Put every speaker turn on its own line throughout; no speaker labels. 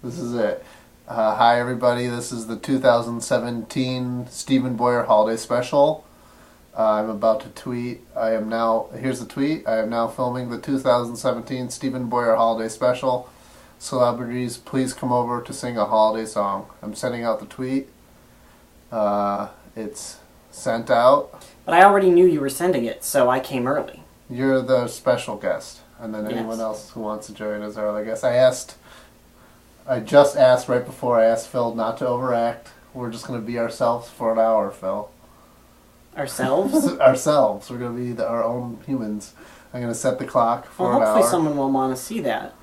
This is it. Hi everybody, this is the 2017 Stephen Boyar Holiday Special. I'm about to tweet. Here's the tweet. I am now filming the 2017 Stephen Boyar Holiday Special. Celebrities, please come over to sing a holiday song. I'm sending out the tweet. It's sent out.
But I already knew you were sending it, so I came early.
You're the special guest. And then anyone else who wants to join is our other guest. I just asked right before I asked Phil not to overact. We're just going to be ourselves for an hour, Phil.
Ourselves?
Ourselves. We're going to be our own humans. I'm going to set the clock for an hour.
Hopefully someone will want to see that.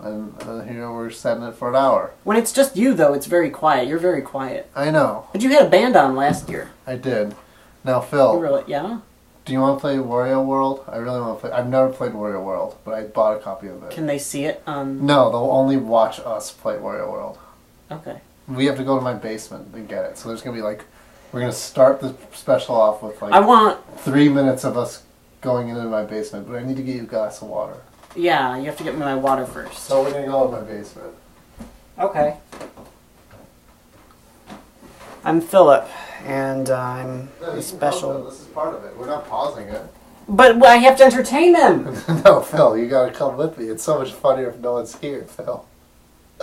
And here we're setting it for an hour.
When it's just you, though, it's very quiet. You're very quiet.
I know.
But you had a band on last year.
I did. Now, Phil.
Yeah?
Do you want to play Wario World? I really want to play. I've never played Wario World, but I bought a copy of it.
Can they see it on...
No, they'll only watch us play Wario World.
Okay.
We have to go to my basement and get it. So there's going to be we're going to start the special off with
I want
3 minutes of us going into my basement, but I need to get you a glass of water.
Yeah, you have to get me my water first.
So we're going to go to my basement.
Okay. I'm Philip, and I'm a special...
This is part of it. We're not pausing it.
But I have to entertain them!
No, Phil, you got to come with me. It's so much funnier if no one's here, Phil.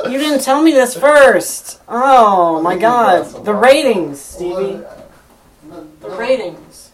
You didn't tell me this first! Oh, my God. The ratings, Stevie. The ratings.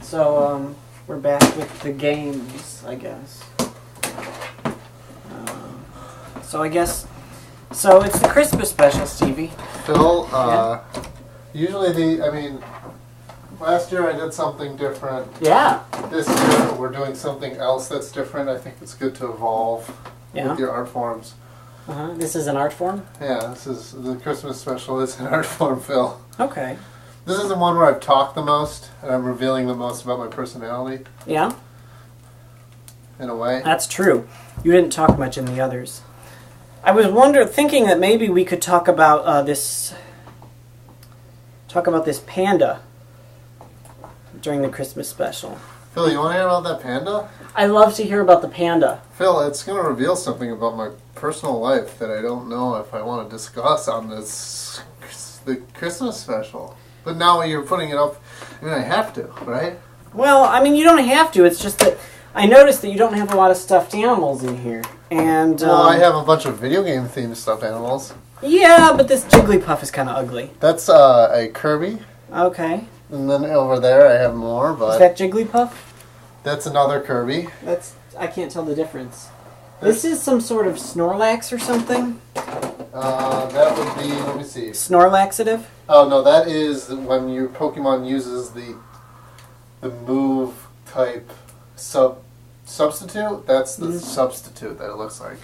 So, we're back with the games, I guess. So it's the Christmas special, Stevie.
Phil, usually last year I did something different.
Yeah.
This year we're doing something else that's different. I think it's good to evolve with your art forms.
This is an art form?
Yeah, this is the Christmas special is an art form, Phil.
Okay.
This is the one where I've talked the most, and I'm revealing the most about my personality.
Yeah?
In a way.
That's true. You didn't talk much in the others. I was thinking that maybe we could talk about this panda during the Christmas special.
Phil, you want to hear about that panda?
I love to hear about the panda.
Phil, it's going to reveal something about my personal life that I don't know if I want to discuss on the Christmas special. But now you're putting it up, I mean, I have to, right?
Well, I mean, you don't have to. It's just that I noticed that you don't have a lot of stuffed animals in here. And
well, I have a bunch of video game themed stuffed animals.
Yeah, but this Jigglypuff is kind of ugly.
That's a Kirby.
Okay.
And then over there I have more, but...
Is that Jigglypuff?
That's another Kirby.
I can't tell the difference. This is some sort of Snorlax or something?
That would be, let me see.
Snorlaxative?
Oh, no, that is when your Pokemon uses the move type substitute. That's the substitute that it looks like.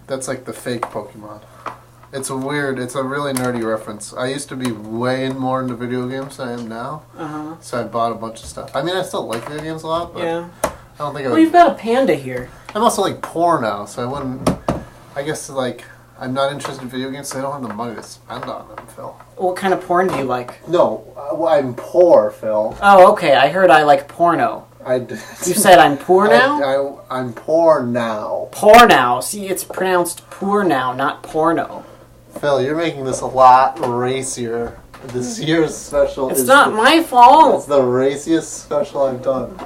That's like the fake Pokemon. It's a really nerdy reference. I used to be way more into video games than I am now.
Uh-huh.
So I bought a bunch of stuff. I mean, I still like video games a lot, but
yeah.
I don't think I would...
Well, you've got a panda here.
I'm also like poor now, so I wouldn't... I guess, like, I'm not interested in video games, so I don't have the money to spend on them, Phil.
What kind of porn do you like?
No, I'm poor, Phil.
Oh, okay. I heard I like porno. You said I'm poor now?
I'm poor now.
Poor now. See, it's pronounced poor now, not porno.
Phil, you're making this a lot racier. This year's special
It's not my fault.
It's the raciest special I've done.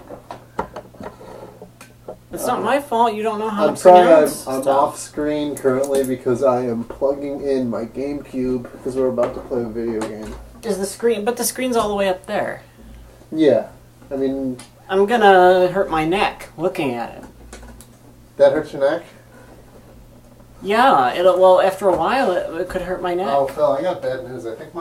It's not my fault. You don't know how
I'm
to
sorry
pronounce
I'm
stuff.
off screen currently because I am plugging in my GameCube because we're about to play a video game.
Is the screen... But the screen's all the way up there.
Yeah. I mean...
I'm gonna hurt my neck looking at it.
That hurts your neck?
Yeah, well, after a while, it could hurt my neck.
Oh, Phil, I got bad news. I think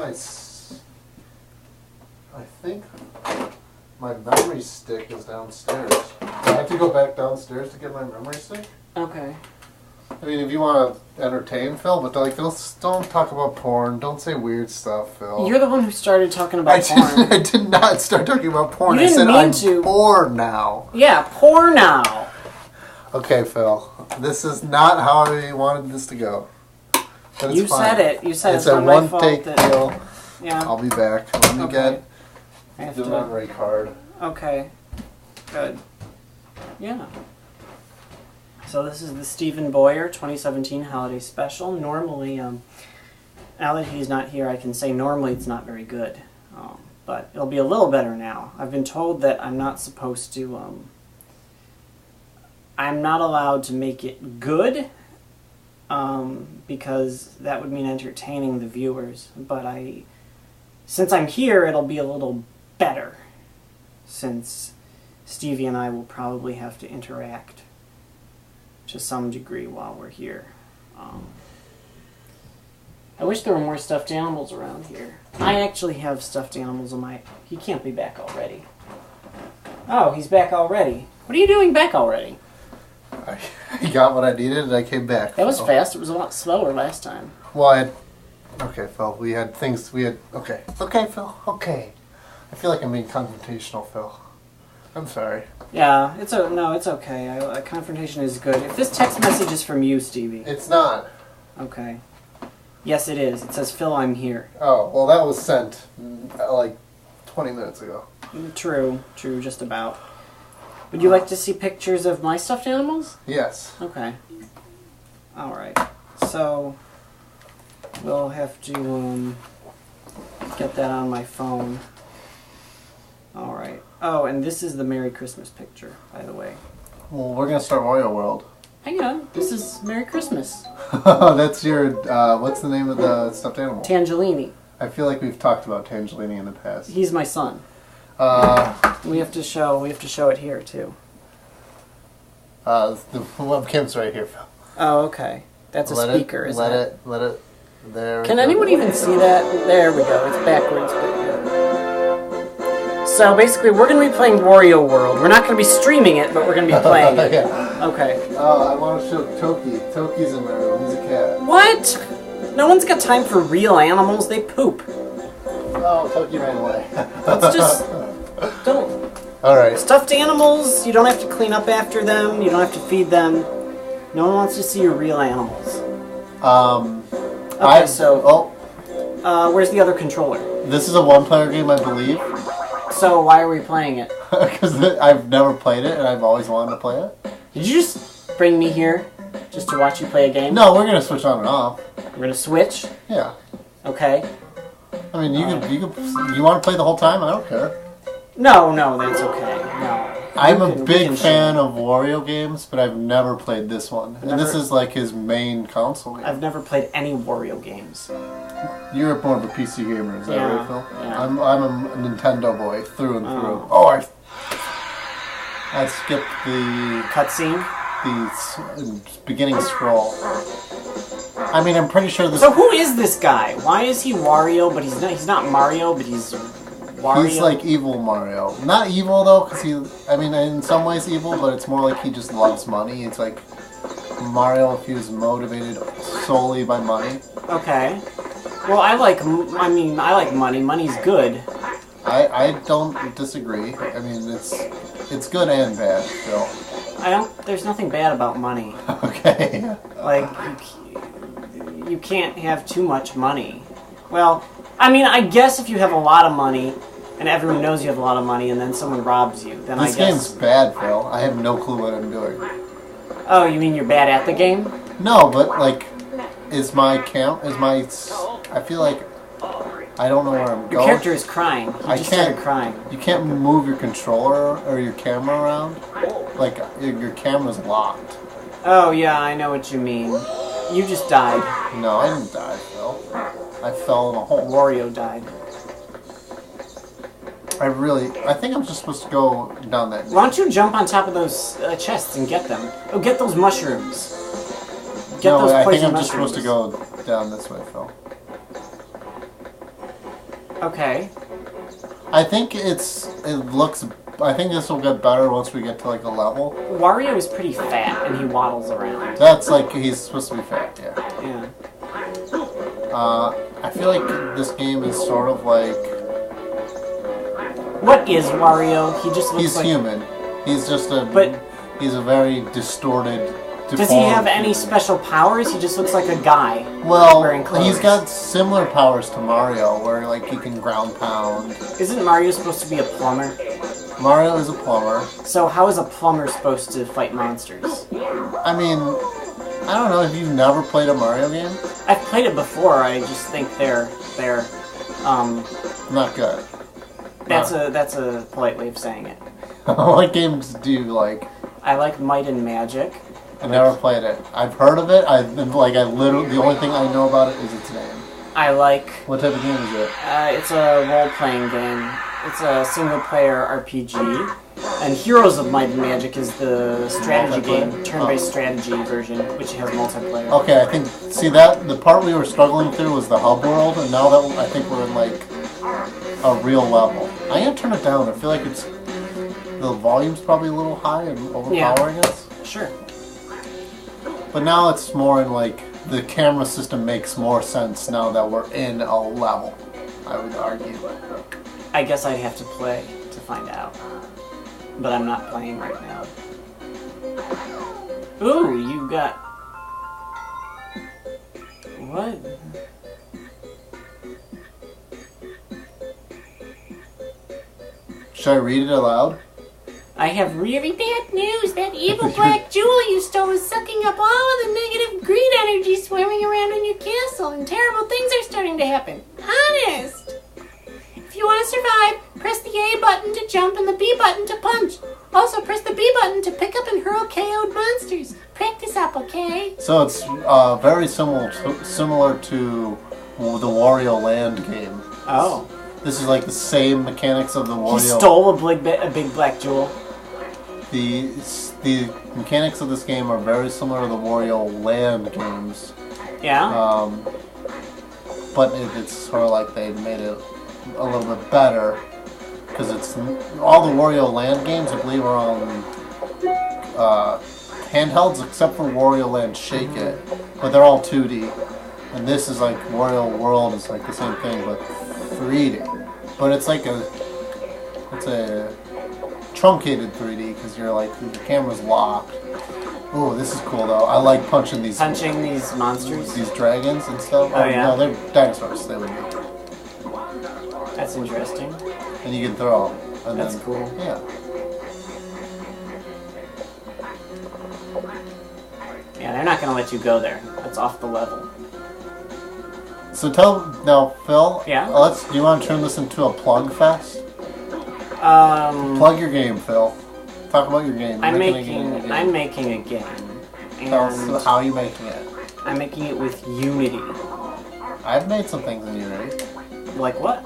my memory stick is downstairs. Do I have to go back downstairs to get my memory stick?
Okay.
I mean, if you want to entertain Phil, but like, don't talk about porn. Don't say weird stuff, Phil.
You're the one who started talking about porn.
I did not start talking about porn.
You didn't
I
mean
said I'm poor now.
Yeah, poor now.
Okay, Phil. This is not how I wanted this to go. But it's fine.
Said it. You said
it's
it's
a
not my fault
one-take
that...
deal.
Yeah.
I'll be back. Let me get the
to...
memory card.
Okay. Good. Yeah. So this is the Stephen Boyar 2017 Holiday Special. Normally, now that he's not here, I can say normally it's not very good. But it'll be a little better now. I've been told that I'm not supposed to... I'm not allowed to make it good, because that would mean entertaining the viewers. But since I'm here, it'll be a little better, since Stevie and I will probably have to interact to some degree while we're here. I wish there were more stuffed animals around here. I actually have stuffed animals on my... He can't be back already. Oh, he's back already. What are you doing back already?
I got what I needed and I came back.
That was fast. It was a lot slower last time.
Well, okay, Phil. Okay, Phil. Okay. I feel like I'm being confrontational, Phil. I'm sorry.
Yeah, it's okay. Confrontation is good. If this text message is from you, Stevie.
It's not.
Okay. Yes, it is. It says, Phil, I'm here.
Oh, well, that was sent like 20 minutes ago.
True, just about. Would you like to see pictures of my stuffed animals?
Yes.
Okay. Alright. So, we'll have to get that on my phone. Alright. Oh, and this is the Merry Christmas picture, by the way.
Well, we're going to start Wario World.
Hang on. This is Merry Christmas.
That's your, what's the name of the stuffed animal?
Tangelini.
I feel like we've talked about Tangelini in the past.
He's my son. We have to show it here too.
The webcam's right here, Phil.
Oh, okay. That's a speaker, isn't it?
Let it. There.
Can anyone even see that? There we go. It's backwards. So basically, we're going to be playing Wario World. We're not going to be streaming it, but we're going to be playing it.
Yeah.
Okay.
I want to show Toki. Toki's in there. He's a cat.
What? No one's got time for real animals. They poop.
Oh, Toki ran away.
Let's just don't.
Alright.
Stuffed animals, you don't have to clean up after them. You don't have to feed them. No one wants to see your real animals. Okay, where's the other controller?
This is a one-player game, I believe.
So why are we playing it?
Because I've never played it, and I've always wanted to play it.
Did you just bring me here just to watch you play a game?
No, we're gonna switch on and off.
We're gonna switch?
Yeah.
Okay.
I mean, you want to play the whole time? I don't care.
No, that's okay. No.
I'm a big fan of Wario games, but I've never played this one. And this is like his main console game.
I've never played any Wario games.
You're more of a PC gamer, is that right, Phil?
Yeah.
I'm a Nintendo boy through and through. Oh, I skipped the
cutscene.
The beginning scroll. I mean, I'm pretty sure this.
So who is this guy? Why is he Wario? But he's not Mario. But he's Wario.
He's like evil Mario. Not evil though, because I mean, in some ways evil, but it's more like he just loves money. It's like Mario if he was motivated solely by money.
Okay. Well, I like money. Money's good.
I don't disagree. I mean, it's good and bad, Phil.
There's nothing bad about money.
Okay.
Like, you can't have too much money. Well, I mean, I guess if you have a lot of money, and everyone knows you have a lot of money, and then someone robs you, then
this game's bad, Phil. I have no clue what I'm doing.
Oh, you mean you're bad at the game?
No, but, like, I feel like I don't know where I'm going.
Your character is crying. He just started crying.
You can't move your controller or your camera around. Like, your camera's locked.
Oh, yeah, I know what you mean. You just died.
No, I didn't die, Phil. I fell in a hole.
Wario died.
I think I'm just supposed to go down that.
Why don't you jump on top of those chests and get them? Oh, get those mushrooms.
I think I'm just supposed to go down this way, Phil.
Okay.
I think I think this will get better once we get to like a level.
Wario is pretty fat and he waddles around.
That's like he's supposed to be fat, yeah.
Yeah.
I feel like this game is sort of like.
What is Wario? He just looks
He's human. He's just he's a very distorted.
Does he have any special powers? He just looks like a guy.
Well,
wearing clothes.
He's got similar powers to Mario, where like he can ground pound.
Isn't Mario supposed to be a plumber?
Mario is a plumber.
So how is a plumber supposed to fight monsters?
I mean, I don't know. Have you never played a Mario game?
I've played it before. I just think they're
not good.
That's a polite way of saying it.
What games do you like?
I like Might and Magic.
I never played it. I've heard of it. The only thing I know about it is its name.
I like.
What type of game is it?
It's a role-playing game. It's a single-player RPG. And Heroes of Might and Magic is the strategy game, turn-based strategy version, which has multiplayer.
Okay, I think. See that the part we were struggling through was the hub world, and now that I think we're in like a real level. I'm gonna turn it down. I feel like the volume's probably a little high and overpowering us.
Sure.
But now it's more in like the camera system makes more sense now that we're in a level. I would argue.
I guess I'd have to play to find out. But I'm not playing right now. Ooh, you got... What?
Should I read it aloud?
I have really bad news. That evil black jewel you stole is sucking up all of the negative greed energy swimming around in your castle, and terrible things are starting to happen. Honest! If you want to survive, press the A button to jump and the B button to punch. Also, press the B button to pick up and hurl KO'd monsters. Practice up, okay?
So it's very similar to the Wario Land game.
Oh.
This is like the same mechanics of the Wario.
He stole a big black jewel.
The mechanics of this game are very similar to the Wario Land games.
Yeah?
But it's sort of like they made it a little bit better. Because it's all the Wario Land games, I believe, are on handhelds except for Wario Land Shake It. But they're all 2D. And this is like Wario World is like the same thing, but 3D. but it's like a truncated 3D because you're like the camera's locked. Ooh, this is cool though. I like punching these
monsters,
these dragons and stuff.
Oh yeah,
no, they're dinosaurs. They would be.
That's interesting.
And you can throw them. And
That's
then,
cool.
Yeah.
Yeah, they're not gonna let you go there. That's off the level.
So now, Phil.
Yeah.
Do you want to turn this into a plug fest? Plug your game, Phil. Talk about your game.
I'm making a game.
Tell us how you making it.
I'm making it with Unity.
I've made some things in Unity.
Like what?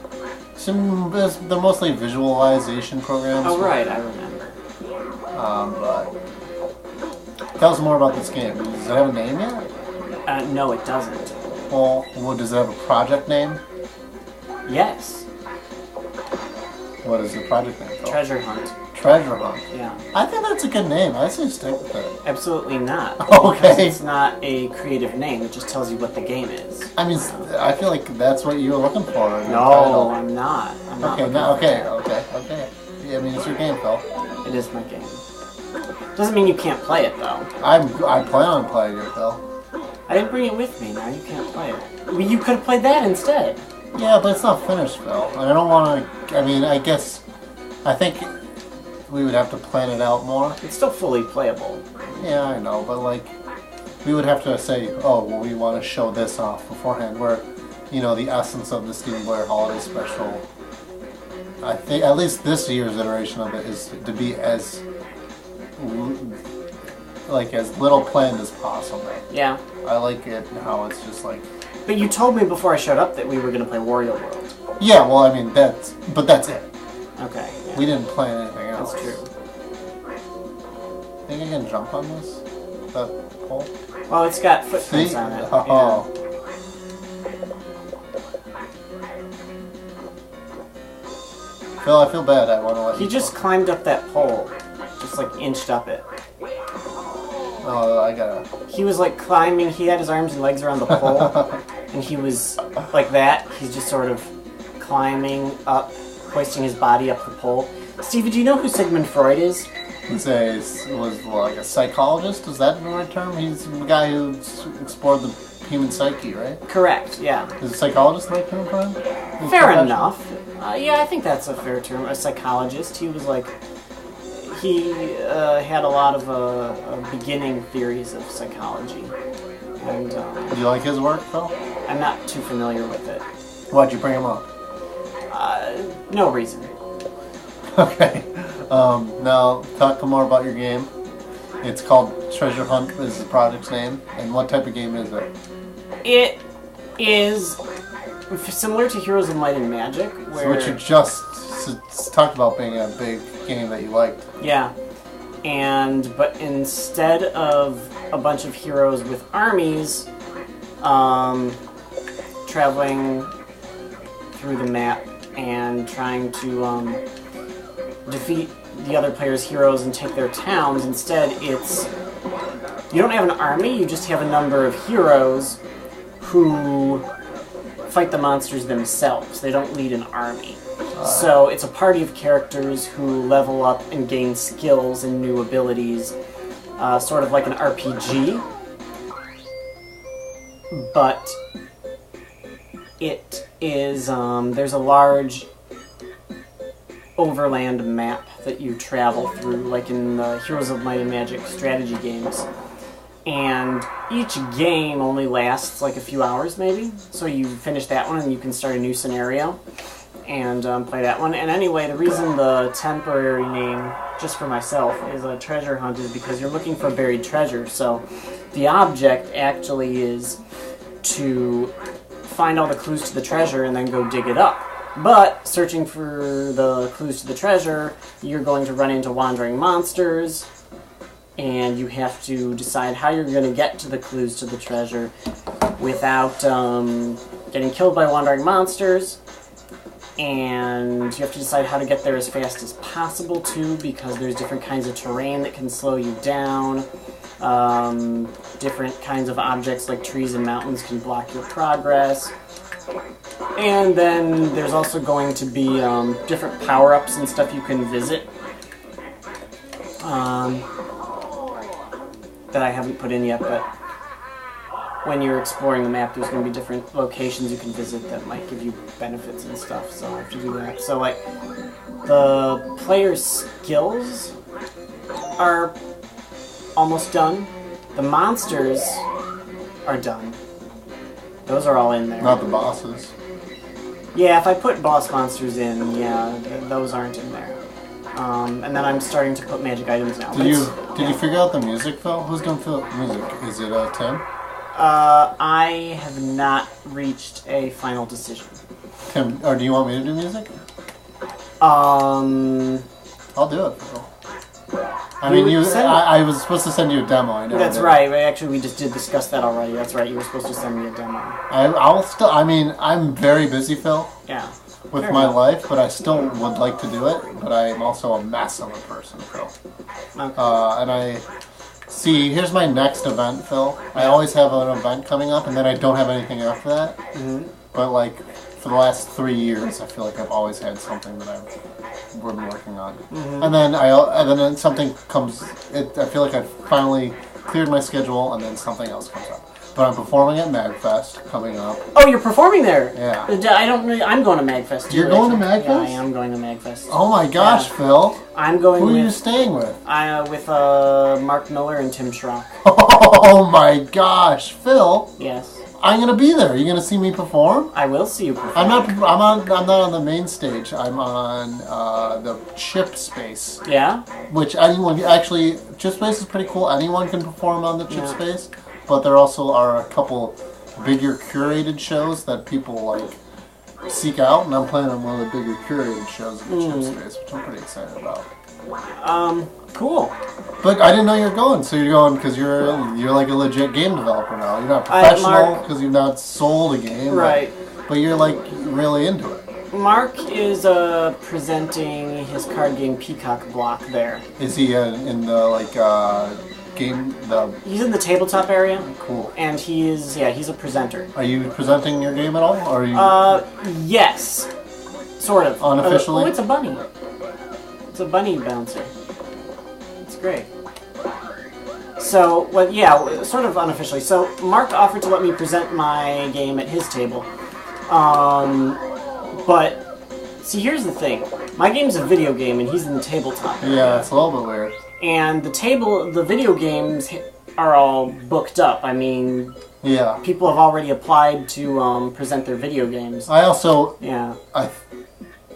They're mostly visualization programs.
Oh right, I remember.
But tell us more about this game. Does it have a name yet?
No, it doesn't.
Well, does it have a project name?
Yes.
What is the project name called?
Treasure Hunt.
Treasure Hunt.
Yeah.
I think that's a good name. I say stick with it.
Absolutely not.
Okay.
Because it's not a creative name. It just tells you what the game is.
I mean, I feel like that's what you were looking for. In
No, I'm not.
Okay. Yeah, I mean, it's your game, Phil.
It is my game. Doesn't mean you can't play it though.
I plan on playing it, Phil.
I didn't bring it with me. Now you can't play it. Well, you could have played that instead.
Yeah, but it's not finished, Phil. And I don't want to. I mean, I think we would have to plan it out more.
It's still fully playable.
Yeah, I know, but like, we would have to say, oh, well, we want to show this off beforehand. Where, the essence of the Stephen Boyar Holiday Special. I think at least this year's iteration of it is to be as little planned as possible.
Yeah.
I like it how it's just like.
But you told me before I showed up that we were going to play Wario World.
Yeah, well, I mean that's it.
Okay. Yeah.
We didn't plan anything else.
That's true.
Think I can jump on this? That pole?
Well, it's got footprints on it.
Oh.
Yeah.
Phil, I feel bad. I want to let you.
He just climbed up that pole. Just like inched up it.
Oh, I gotta.
He was like climbing, he had his arms and legs around the pole, and he was like that. He's just sort of climbing up, hoisting his body up the pole. Stevie, do you know who Sigmund Freud is?
Was like a psychologist? Is that the right term? He's the guy who explored the human psyche, right?
Correct, yeah.
Is a psychologist the right term for him?
Fair enough. Yeah, I think that's a fair term. A psychologist. He was like... He had a lot of beginning theories of psychology. And,
do you like his work, Phil?
I'm not too familiar with it.
Why'd you bring him up?
No reason.
Okay. Now, talk more about your game. It's called Treasure Hunt is the project's name. And what type of game is it?
It is similar to Heroes of Might and Magic, where...
So what you just talked about being a big game that you liked.
Yeah. But instead of a bunch of heroes with armies traveling through the map and trying to defeat the other players' heroes and take their towns, instead it's... You don't have an army, you just have a number of heroes who fight the monsters themselves. They don't lead an army. So it's a party of characters who level up and gain skills and new abilities, sort of like an RPG, but it is, there's a large overland map that you travel through, like in the Heroes of Might and Magic strategy games. And each game only lasts like a few hours, maybe. So you finish that one and you can start a new scenario and play that one. And anyway, the reason the temporary name, just for myself, is a treasure hunt is because you're looking for buried treasure. So the object actually is to find all the clues to the treasure and then go dig it up. But searching for the clues to the treasure, you're going to run into wandering monsters, and you have to decide how you're going to get to the clues to the treasure without getting killed by wandering monsters. And you have to decide how to get there as fast as possible too, because there's different kinds of terrain that can slow you down. Different kinds of objects like trees and mountains can block your progress. And then there's also going to be different power-ups and stuff you can visit that I haven't put in yet, but when you're exploring the map, there's going to be different locations you can visit that might give you benefits and stuff, so I have to do that. So, like, the player's skills are almost done. The monsters are done. Those are all in there.
Not the bosses.
Yeah, if I put boss monsters in, yeah, those aren't in there. And then I'm starting to put magic items now.
Did you figure out the music, Phil? Who's gonna fill music? Is it Tim?
I have not reached a final decision.
Tim, or do you want me to do music?
I'll
do it, Phil. I mean, I was supposed to send you a demo. I know.
That's right. Actually, we just did discuss that already. That's right. You were supposed to send me a demo.
I'll still. I mean, I'm very busy, Phil.
Yeah.
With my life, but I still would like to do it. But I am also a mess of a person, Phil.
Okay.
And I see. Here's my next event, Phil. I always have an event coming up, and then I don't have anything after that.
Mm-hmm.
But like for the last 3 years, I feel like I've always had something that I've been working on.
Mm-hmm.
And then something comes. I feel like I've finally cleared my schedule, and then something else comes up. But I'm performing at MagFest coming up.
Oh, you're performing there?
Yeah.
I don't. I'm going to MagFest too.
You're going to MagFest?
Yeah, I am going to MagFest.
Oh my gosh,
Yeah.
Phil!
I'm going.
Who are
with,
you staying with?
With Mark Miller and Tim Schrock.
Oh my gosh, Phil!
Yes.
I'm gonna be there. Are you gonna see me perform?
I will see you perform.
I'm not on the main stage. I'm on the chip space.
Yeah.
Which anyone actually, chip space is pretty cool. Anyone can perform on the chip space, but there also are a couple bigger curated shows that people like seek out, and I'm playing on one of the bigger curated shows in the chip space, which I'm pretty excited about.
Cool.
But I didn't know you were going. So you're going because you're like a legit game developer now. You're not professional because you've not sold a game,
right?
But you're like really into it.
Mark is presenting his card game Peacock Block there.
Is he in the like game?
He's in the tabletop area.
Cool.
And he's a presenter.
Are you presenting your game at all, or are you?
Yes, sort of.
Unofficially.
Oh, it's a bunny. It's a bunny bouncer. It's great. So, well, yeah, sort of unofficially. So, Mark offered to let me present my game at his table. But, see, here's the thing. My game's a video game, and he's in the tabletop area.
Yeah, it's a little bit weird.
And the video games are all booked up. I mean,
yeah,
people have already applied to present their video games.
I also,
yeah,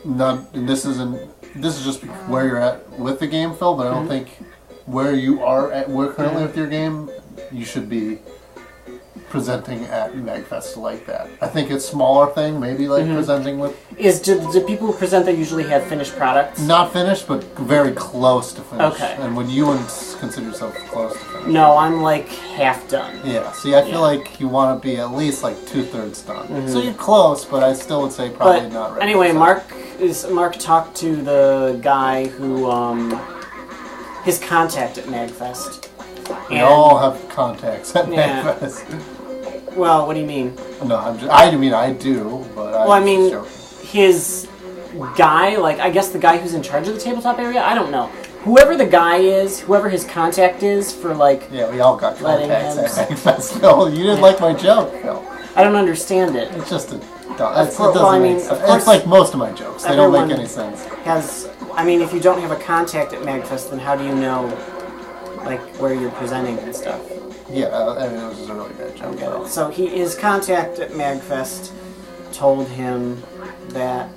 this is just where you're at with the game, Phil, but I don't think where you are at currently with your game, you should be presenting at MagFest like that. I think it's a smaller thing, maybe like presenting with...
Do people who present there usually have finished products?
Not finished, but very close to finish.
Okay.
And would you consider yourself close to finish?
No, I'm like half done.
Yeah, see, I feel like you want to be at least like 2/3 done. So you're close, but I still would say probably not ready.
Anyway, Mark talked to the guy who, his contact at MagFest.
We all have contacts at MagFest.
Well, what do you mean?
No, I do, but
his guy, like, I guess the guy who's in charge of the tabletop area? I don't know. Whoever the guy is, whoever his contact is for, like...
Yeah, we all got contacts at MagFest, Phil. You didn't like my joke, Phil.
I don't understand it.
It's just it's like most of my jokes. They don't make any sense.
If you don't have a contact at MagFest, then how do you know, like, where you're presenting and stuff?
Yeah, it was just a really bad joke.
Okay. So his contact at MagFest told him that...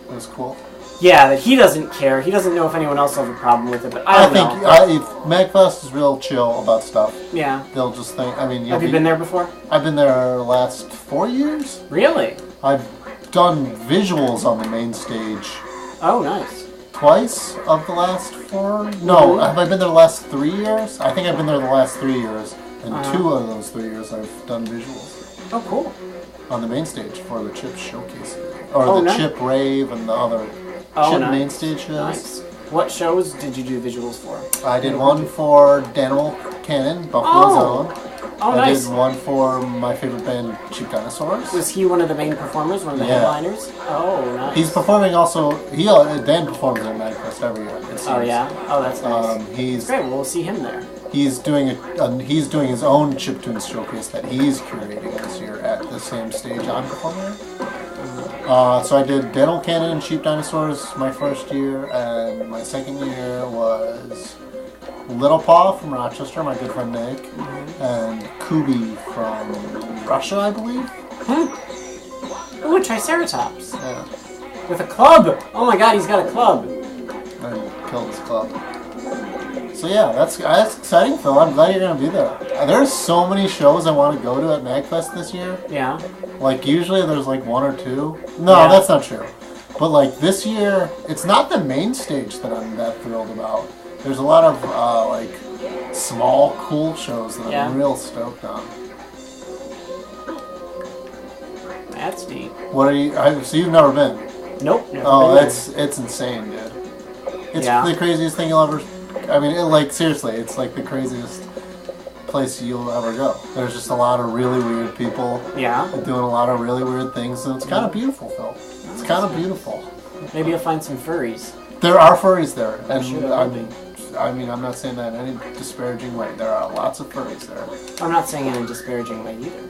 It was cool.
Yeah, that he doesn't care. He doesn't know if anyone else will have a problem with it, but I think
if MagFest is real chill about stuff,
yeah,
they'll just think...
Have you been there before?
I've been there the last 4 years.
Really?
I've done visuals on the main stage.
Oh, nice.
Twice of the last 4? No, have I been there the last 3 years? I think I've been there the last 3 years. And 2 of those 3 years I've done visuals.
Oh, cool.
On the main stage for the Chip Showcase. Or the Chip Rave and the other Chip main stage shows.
Nice. What shows did you do visuals for?
I did one for Daniel Cannon, Buffalo's Own.
Oh,
I
nice.
did one for my favorite band, Cheap Dinosaurs.
Was he one of the main performers, one of the headliners? Oh, nice.
He's performing also. Dan performs at MagFest every year.
Oh yeah. Oh, that's nice.
He's
great. Well, we'll see him there.
He's doing his own chiptune showcase that he's curating this year at the same stage I'm performing at. So I did Dental Cannon and Cheap Dinosaurs my first year, and my second year was Little Paw from Rochester, my good friend Nick, and Kubi from Russia, I believe.
Ooh, a Triceratops.
Yeah.
With a club! Oh my god, he's got a club.
And killed his club. So yeah, that's exciting, Phil. I'm glad you're going to be there. There's so many shows I want to go to at MagFest this year.
Yeah.
Like, usually there's like one or two. No,
Yeah.
that's not true. But like this year, it's not the main stage that I'm that thrilled about. There's a lot of like small, cool shows that I'm real stoked on.
That's neat.
What are you? So you've never been?
Nope. Never
Oh,
been
it's insane, dude. It's
Yeah.
the craziest thing you'll ever. I mean, seriously, it's like the craziest place you'll ever go. There's just a lot of really weird people.
Yeah.
Doing a lot of really weird things, and it's kind of beautiful, Phil. It's kind of beautiful.
Maybe you'll find some furries.
There are furries there, and
sure there will be.
I mean, I'm not saying that in any disparaging way. There are lots of furries there.
I'm not saying it in a disparaging way either.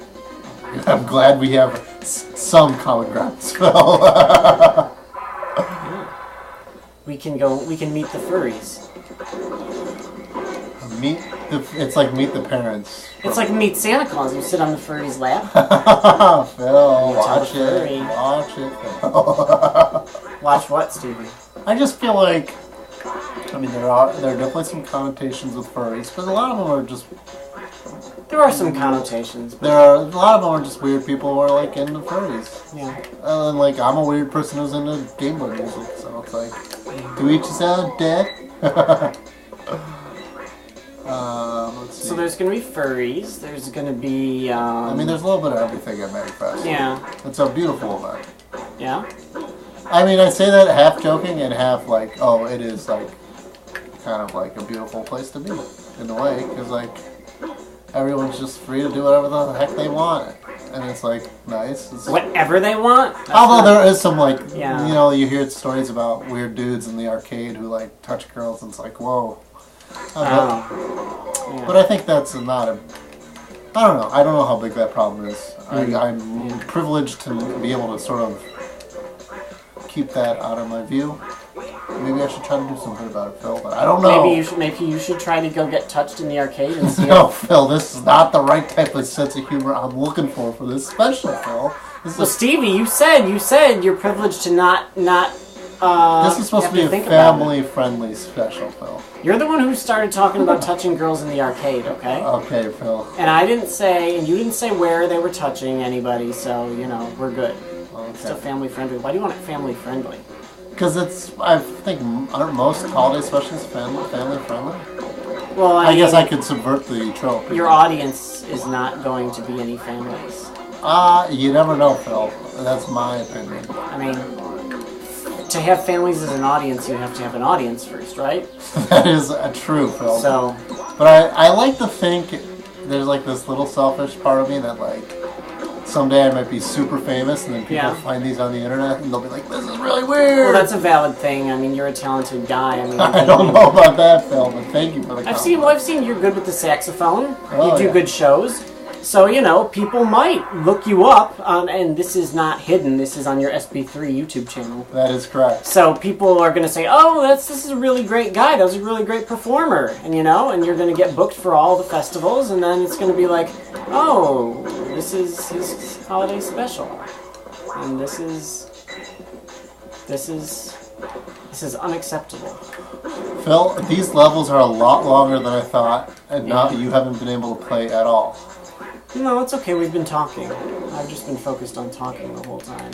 I'm glad we have some common ground, Phil.
We can meet the furries.
It's like meet the parents.
It's like meet Santa Claus. You sit on the furry's lap.
Phil, watch
furry.
it. Watch it, Phil.
Watch what, Stevie?
I just feel like, I mean, there are definitely some connotations with furries, but a lot of them are just.
There are some connotations.
A lot of them are just weird people who are like into furries.
Yeah.
And like, I'm a weird person who's into Game Boy music, so it's like, to each his own, Dad. Let's see.
So there's gonna be furries. There's gonna be.
I mean, there's a little bit of everything at MagFest.
Yeah.
It's a beautiful event.
Yeah.
I mean, I say that half joking and half like, oh, it is like kind of like a beautiful place to be in a way, because like everyone's just free to do whatever the heck they want, and it's like nice.
Whatever they want.
Although there is some like,
Yeah.
you know, you hear stories about weird dudes in the arcade who like touch girls, and it's like, whoa.
Yeah.
But I think that's not a. I don't know. I don't know how big that problem is. I'm privileged to be able to sort of keep that out of my view. Maybe I should try to do something about it, Phil. But I don't know.
Maybe you should try to go get touched in the arcade and see.
No, Phil. This is not the right type of sense of humor I'm looking for this special, Phil.
Well, Stevie, you said you're privileged to not.
This is supposed to be a family-friendly special, Phil.
You're the one who started talking about touching girls in the arcade, okay?
Okay, Phil.
And I didn't say, and you didn't say where they were touching anybody, so, you know, we're good.
Okay.
It's still family-friendly. Why do you want it family-friendly?
Because I think, aren't most holiday specials family-friendly?
Well,
I guess I could subvert the trope.
Your audience is not going to be any families.
You never know, Phil. That's my opinion.
I mean, to have families as an audience, you have to have an audience first, right?
That is true, Phil.
So,
but I like to think there's like this little selfish part of me that like someday I might be super famous, and then people find these on the internet and they'll be like, "This is really weird."
Well, that's a valid thing. I mean, you're a talented guy. I mean,
I don't know about that, Phil, but thank you for the compliment.
I've seen you're good with the saxophone.
Oh,
you do good shows. So, you know, people might look you up, and this is not hidden. This is on your SB3 YouTube channel.
That is correct.
So people are going to say, oh, this is a really great guy. That was a really great performer. And, you know, and you're going to get booked for all the festivals, and then it's going to be like, oh, this is his holiday special. And this is unacceptable.
Phil, these levels are a lot longer than I thought, and now you haven't been able to play at all.
No, it's okay. We've been talking. I've just been focused on talking the whole time.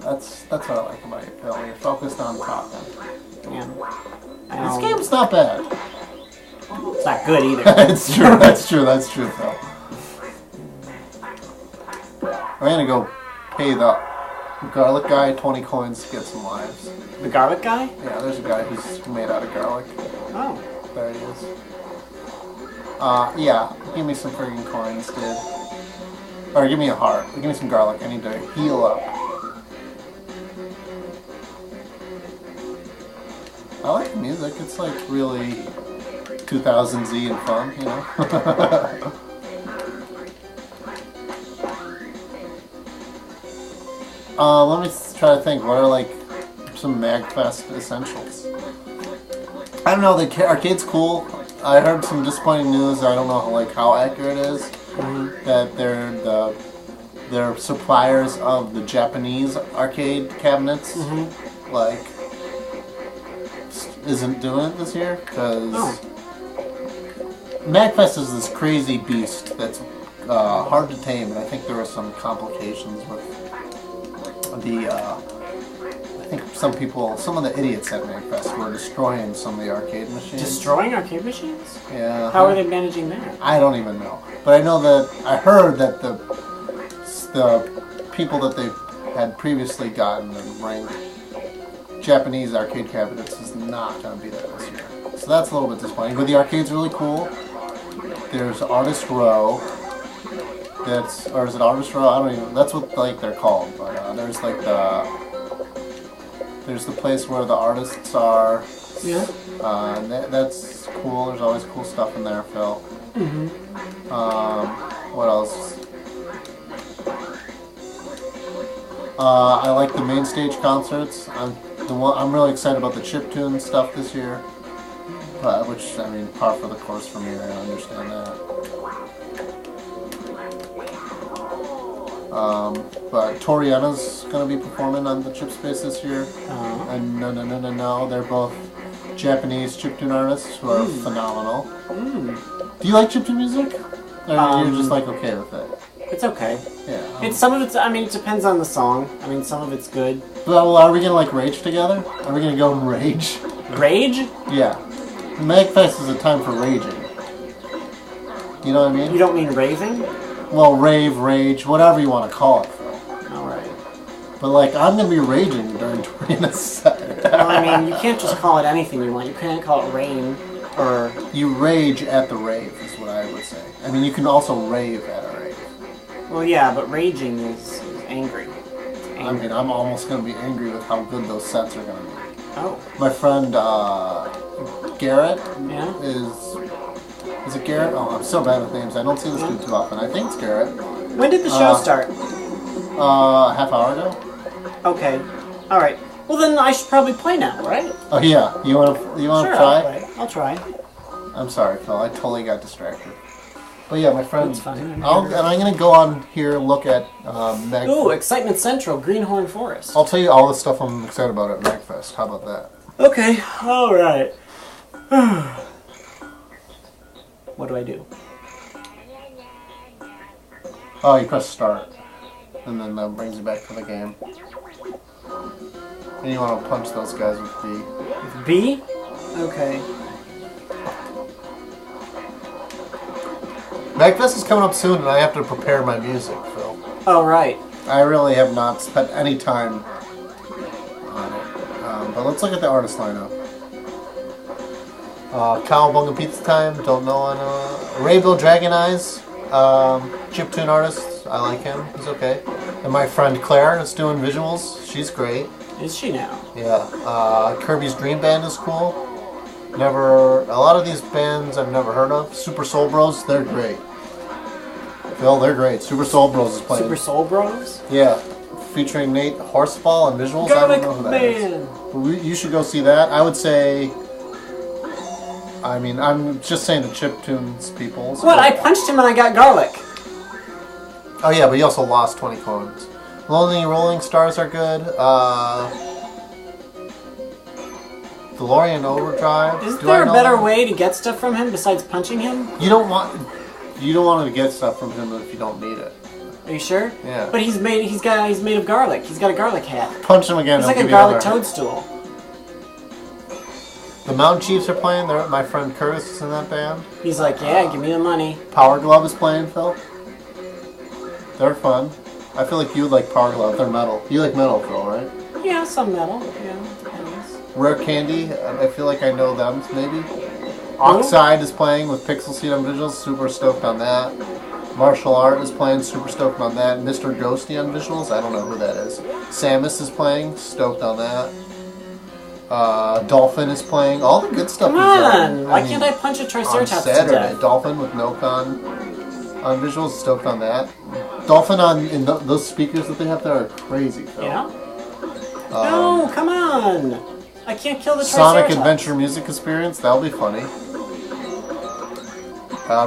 That's what I like about you, Phil. You're focused on talking.
Yeah.
This game's not bad.
It's not good either.
It's true. That's true, Phil. I'm gonna go pay the Garlic guy, 20 coins to get some lives.
The garlic guy?
Yeah, there's a guy who's made out of garlic.
Oh.
There he is. Yeah, give me some friggin' coins, dude. Or give me a heart. Give me some garlic. I need to heal up. I like the music. It's like really 2000Z and fun, you know? Let me try to think. What are like some MagFest essentials? I don't know. The arcade's cool. I heard some disappointing news. I don't know how accurate it is. That they're suppliers of the Japanese arcade cabinets. Like isn't doing it this year because MagFest is this crazy beast that's hard to tame, and I think there were some complications with the. I think some of the idiots at MagFest were destroying some of the arcade machines.
Destroying arcade machines?
Yeah.
How are they managing that?
I don't even know, but I know that I heard that the people that they had previously gotten and ranked Japanese arcade cabinets is not going to be there this year. So that's a little bit disappointing. But the arcade's really cool. There's Artist Row. Or is it Artist Row? I don't even. That's what they're called. But there's there's the place where the artists are.
Yeah.
And that's cool. There's always cool stuff in there, Phil. What else? I like the main stage concerts. I'm really excited about the chiptune stuff this year, which I mean, par for the course for me. I understand that. But Toriana's going to be performing on the Chip Space this year, and no, they're both Japanese chiptune artists who are phenomenal. Do you like chiptune music, or you're just okay with it?
It's okay.
Yeah.
It's some of it's. I mean, it depends on the song. I mean, some of it's good.
Well, are we gonna rage together? Are we gonna go and rage?
Rage?
Yeah. MagFest is a time for raging. You know what I mean?
You don't mean raving?
Well, rave, rage, whatever you want to call it, Phil.
All right.
But I'm gonna be raging during Torina's set.
Well, I mean, you can't just call it anything you want. You can't call it rain or.
You rage at the rave is what I would say. I mean, you can also rave at a rave.
Well, yeah, but raging is angry.
I mean, I'm almost going to be angry with how good those sets are going to be.
Oh.
My friend Garrett is it Garrett? Oh, I'm so bad with names. I don't see this dude too often. I think it's Garrett.
When did the show start?
Half hour ago.
Okay. All right. Well, then I should probably play now, right?
Oh yeah. You want to
sure,
try?
I'll try.
I'm sorry, Phil. I totally got distracted. But yeah, my friend.
That's fine.
And I'm going to go on here and look at MagFest.
Ooh, Excitement Central, Greenhorn Forest.
I'll tell you all the stuff I'm excited about at MagFest. How about that?
Okay. All right. What do I do?
Oh, you press start, and then that brings you back to the game. And you want to punch those guys with B.
With B? Okay.
MagFest is coming up soon, and I have to prepare my music, Phil.
Oh, right.
I really have not spent any time on it. But let's look at the artist lineup. Cowabunga Pizza Time, don't know on Raybill Dragon Eyes, chiptune artist, I like him, he's okay. And my friend Claire is doing visuals, she's great.
Is she now?
Yeah. Kirby's Dream Band is cool. A lot of these bands I've never heard of. Super Soul Bros, they're great. Phil, they're great. Super Soul Bros is playing.
Super Soul Bros?
Yeah. Featuring Nate Horsefall and visuals.
Garlic
I don't know who that is. But you should go see that. I would say... I mean, I'm just saying the chiptunes people.
What? I punched him and I got garlic.
Oh yeah, but he also lost 20 coins. Lonely Rolling Stars are good. DeLorean Overdrive.
Is there a better way to get stuff from him besides punching him?
You don't want to get stuff from him if you don't need it.
Are you sure?
Yeah.
But he's made of garlic. He's got a garlic hat.
Punch him again.
He's like a garlic toadstool.
The Mountain Chiefs are playing. My friend Curtis is in that band.
He's like, yeah, give me the money.
Power Glove is playing, Phil. They're fun. I feel like you would like Power Glove. They're metal. You like metal, Phil, right?
Yeah, some metal. Yeah, depends.
Rare Candy. I feel like I know them, maybe. Oxide is playing with Pixel Seed on visuals. Super stoked on that. Martial Art is playing. Super stoked on that. Mr. Ghosty on visuals. I don't know who that is. Samus is playing. Stoked on that. Dolphin is playing. All the good stuff
Come
is
on! Why can't I punch a
on
Triceratops to
Saturday?
death?
Dolphin with Nocon on visuals. Stoked on that. Dolphin on those speakers that they have there are crazy. Phil.
Yeah? No, come on! I can't kill the
Sonic
Triceratops.
Adventure Music Experience. That'll be funny.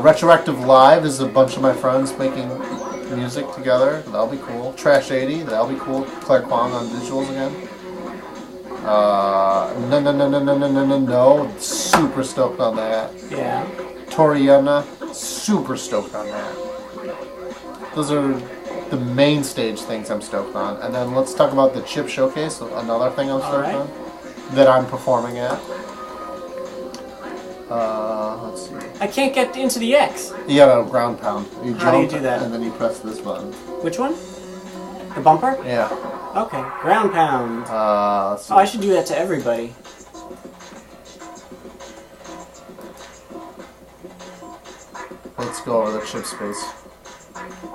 Retroactive Live is a bunch of my friends making music together. That'll be cool. Trash 80. That'll be cool. Claire Kwong on visuals again. No. Super stoked on that.
Yeah.
Toriana. Super stoked on that. Those are the main stage things I'm stoked on. And then let's talk about the Chip Showcase. Another thing I'm stoked on. That I'm performing at. Let's see.
I can't get into the X.
You gotta ground pound. You
How do you
jump
do that?
and then you press this button.
Which one? The bumper?
Yeah.
Okay. Ground pound.
Let's see.
Oh, I should do that to everybody.
Let's go over the chip space.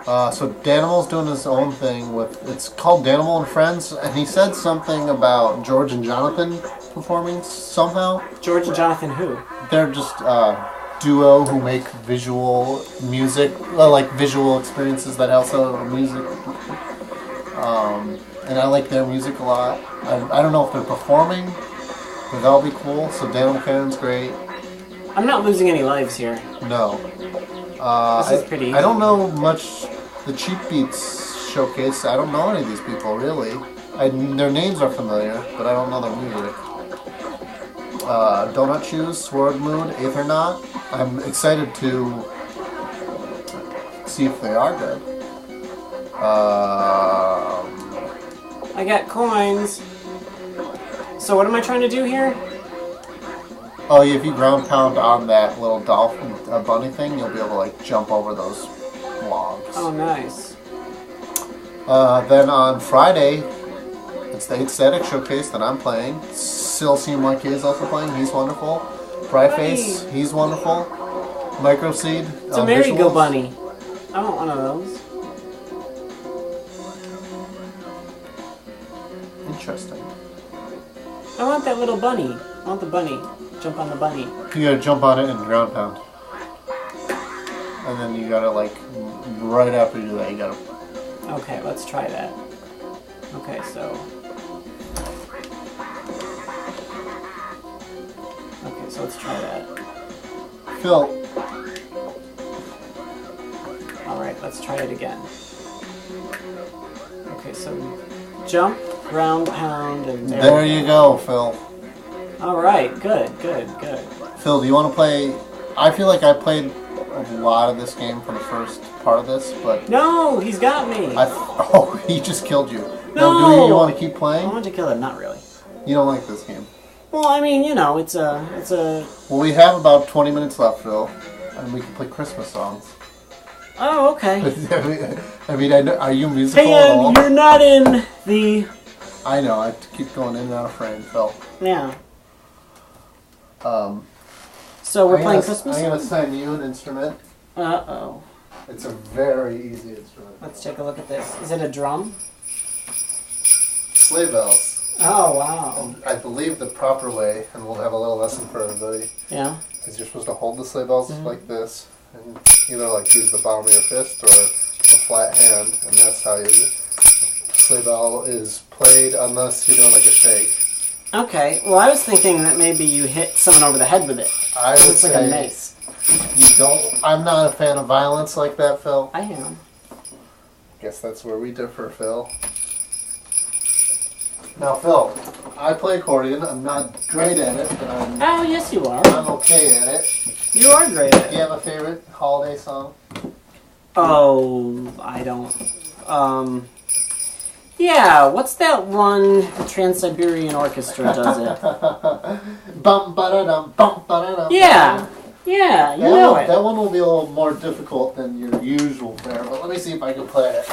So Danimal's doing his own thing with, it's called Danimal and Friends, and he said something about George and Jonathan performing somehow.
George and Jonathan who?
They're just a duo who make visual music, like visual experiences that also are music. And I like their music a lot. I don't know if they're performing, but that'll be cool. So Danimal Cannon's great.
I'm not losing any lives here.
No.
This is pretty easy.
I don't know much. The Cheap Beats showcase. I don't know any of these people really. Their names are familiar, but I don't know their music. Donut Shoes, Sword Mood, Aethernaut. I'm excited to see if they are good.
I got coins. So what am I trying to do here?
Oh, yeah, if you ground pound on that little dolphin bunny thing, you'll be able to like jump over those logs.
Oh, nice.
Then on Friday, it's the 8 Static Showcase that I'm playing. SilCMYK is also playing. He's wonderful. Pryface, he's wonderful. Microseed.
It's a merry-go bunny. I want one of those.
Interesting.
I want that little bunny. I want the bunny. Jump on the bunny.
You gotta jump on it and ground pound. And then you gotta like, right after you do that, you gotta...
Okay, let's try that. Okay, so... Okay, so let's try that.
Phil.
Alright, let's try it again. Okay, so jump, ground pound, and
There you go, Phil.
Alright, good.
Phil, do you want to play... I feel like I played a lot of this game for the first part of this, but...
No, he's got me!
Oh, he just killed you.
No!
Now, do you want to keep playing?
I want to kill him, not really.
You don't like this game.
Well, I mean, you know, it's a...
Well, we have about 20 minutes left, Phil, and we can play Christmas songs.
Oh, okay.
I mean, are you musical
Hey,
at all?
you're not in the...
I know, I keep going in and out of frame, Phil.
Yeah. So we're playing Christmas
I'm going to
songs?
assign you an instrument.
Uh-oh.
It's a very easy instrument.
Let's take a look at this. Is it a drum?
Sleigh bells.
Oh, wow.
I believe the proper way, and we'll have a little lesson for everybody,
Yeah?
is you're supposed to hold the sleigh bells like this, and either like use the palm of your fist or a flat hand, and that's how the sleigh bell is played, unless you're doing like a shake.
Okay. Well, I was thinking that maybe you hit someone over the head with it.
I would
It's like a
say
mace.
you don't. I'm not a fan of violence like that, Phil.
I am.
Guess that's where we differ, Phil. Now, Phil, I play accordion. I'm not great at it, but
Oh, yes, you are.
I'm okay at it.
You are great at
Do you
it.
have a favorite holiday song?
Oh, I don't. Yeah, what's that one? The Trans-Siberian Orchestra does it.
Bum ba dum bum ba dum.
Yeah, you know it.
That one will be a little more difficult than your usual fare, but let me see if I can play it.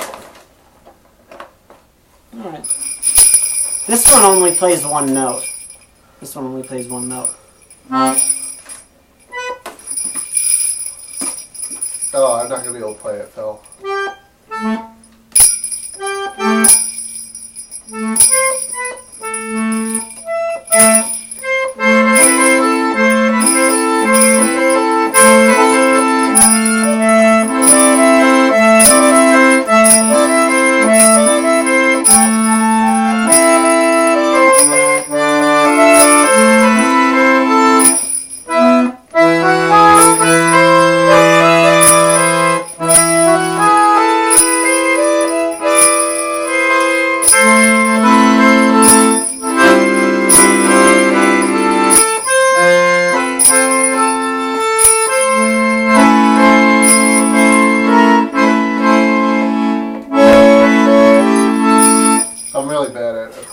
Alright. This one only plays one note. This one only plays one note.
Oh, I'm not going to be able to play it, Phil.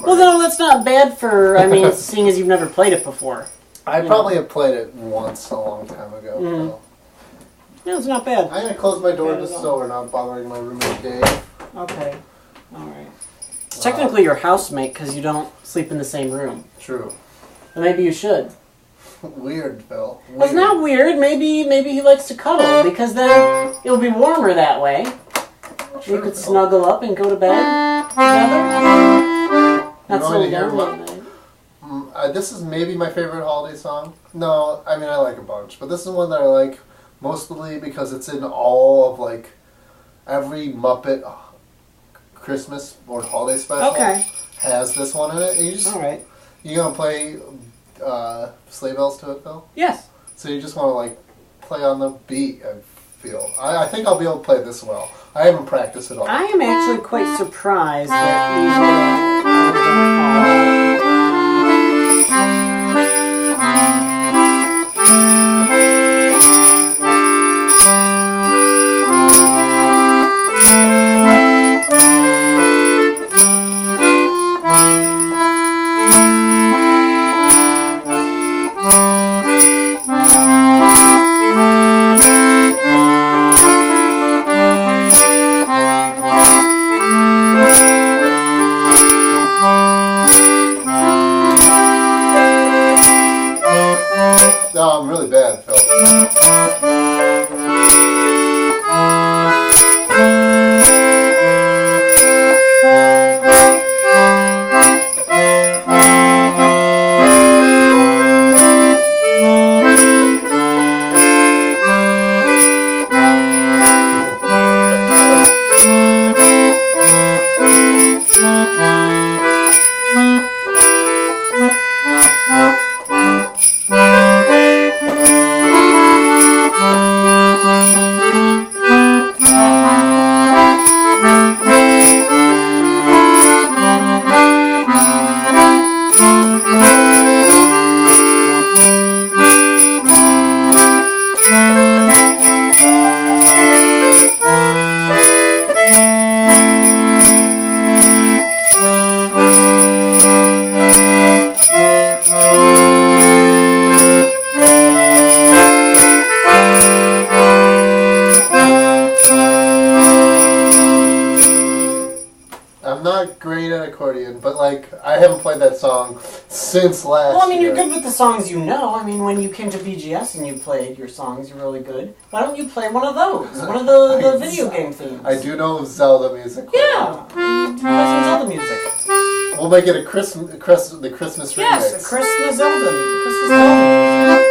Well, no, that's not bad for, I mean, seeing as you've never played it before.
I probably have played it once a long time ago.
Mm-hmm. No, it's not bad.
I'm going to close my door just so we're not bothering my roommate Dave.
Okay. Alright. It's technically your housemate because you don't sleep in the same room.
True.
But maybe you should.
Weird, Phil. Weird.
Well, it's not weird. Maybe he likes to cuddle because then it'll be warmer that way.
Sure,
you could
Phil.
snuggle up and go to bed together. That's so lonely.
This is maybe my favorite holiday song. No, I mean I like a bunch, but this is one that I like mostly because it's in all of like every Muppet Christmas or holiday special has this one in it. And you just,
all right.
You gonna play sleigh bells to it, Phil?
Yes.
So you just want to like play on the beat. I feel. I think I'll be able to play this well. I haven't practiced at all.
I am actually quite surprised that these don't
No, I'm really bad, Phil. I'm not great at accordion, but like I haven't played that song since last year.
Well, I mean, you're good with the songs you know. I mean, when you came to BGS and you played your songs, you're really good. Why don't you play one of those? One of the video game themes.
I do know Zelda music.
Yeah, play some Zelda music.
We'll make it the Christmas remix.
Yes, a Christmas Zelda music.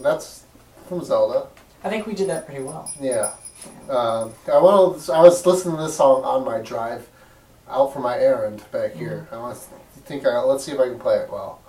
That's from Zelda.
I think we did that pretty well.
Yeah. I was listening to this song on my drive out for my errand back here. Let's see if I can play it well.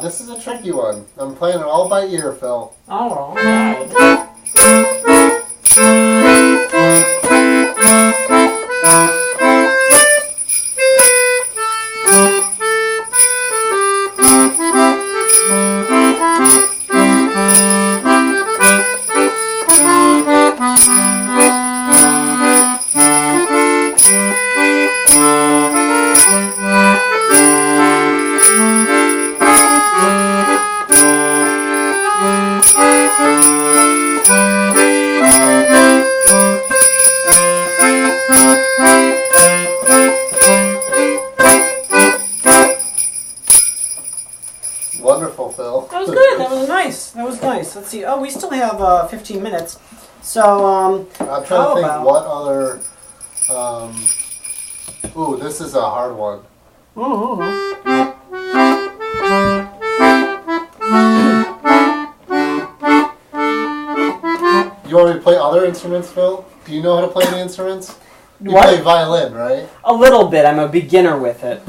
This is a tricky one. I'm playing it all by ear, Phil.
Oh, all right.
Wonderful, Phil.
That was good. That was nice. That was nice. Let's see. Oh, we still have 15 minutes. So,
I'm trying to think what other... ooh, this is a hard one. You want me to play other instruments, Phil? Do you know how to play the instruments? You play violin, right?
A little bit. I'm a beginner with it.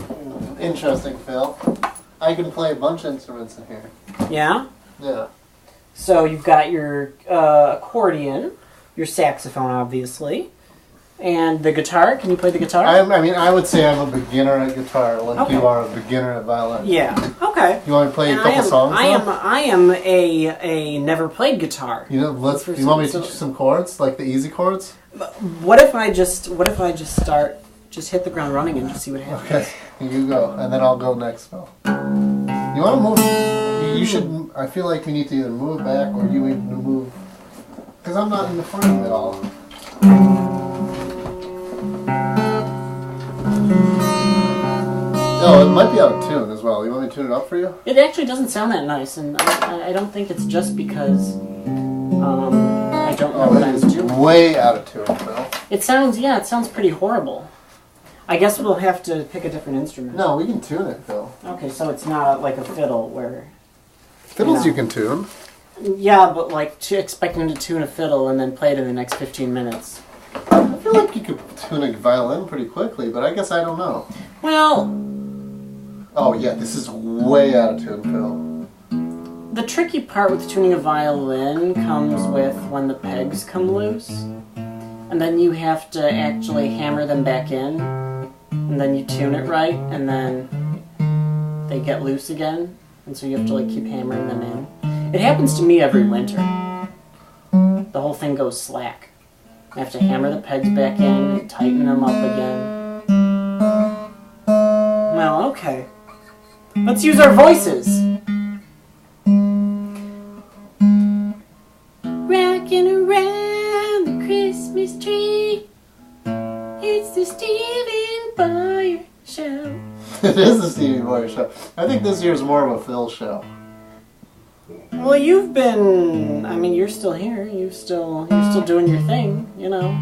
Interesting, Phil. I can play a bunch of instruments in here.
Yeah?
Yeah.
So you've got your accordion, your saxophone, obviously, and the guitar. Can you play the guitar?
I would say I'm a beginner at guitar, like you are a beginner at violin.
Yeah. Okay.
You want to play a couple songs?
I am a never played guitar.
You want me to teach you some chords, like the easy chords?
What if I just hit the ground running and just see what happens?
Okay, you go, and then I'll go next, Phil. You want to move? You should. I feel like we need to either move back or you need to move, because I'm not in the front of it all. No, it might be out of tune as well. You want me to tune it up for you?
It actually doesn't sound that nice, and I don't think it's just because I don't know what I'm doing.
Way out of tune, Phil.
It sounds pretty horrible. I guess we'll have to pick a different instrument.
No, we can tune it, Phil.
Okay, so it's not like a fiddle where...
Fiddles you can tune.
Yeah, but like expecting to tune a fiddle and then play it in the next 15 minutes.
I feel like you could tune a violin pretty quickly, but I guess I don't know.
Well...
Oh yeah, this is way out of tune, Phil.
The tricky part with tuning a violin comes with when the pegs come loose. And then you have to actually hammer them back in. And then you tune it right, and then they get loose again. And so you have to like keep hammering them in. It happens to me every winter. The whole thing goes slack. I have to hammer the pegs back in and tighten them up again. Well, okay. Let's use our voices. Rocking around the Christmas tree. It's the Stephen Boyar Show.
It is the Stevie Boyer Show. I think this year's more of a Phil show.
Well, you've been. I mean, you're still here. You're still doing your thing. You know.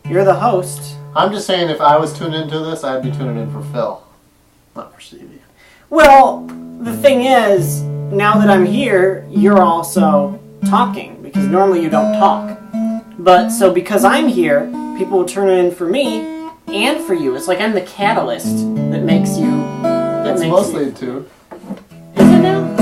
You're the host.
I'm just saying, if I was tuned into this, I'd be tuning in for Phil, not for Stevie.
Well, the thing is, now that I'm here, you're also talking because normally you don't talk. But so because I'm here, people will turn it in for me and for you. It's like I'm the catalyst that makes you.
It's mostly a tune.
Is it now?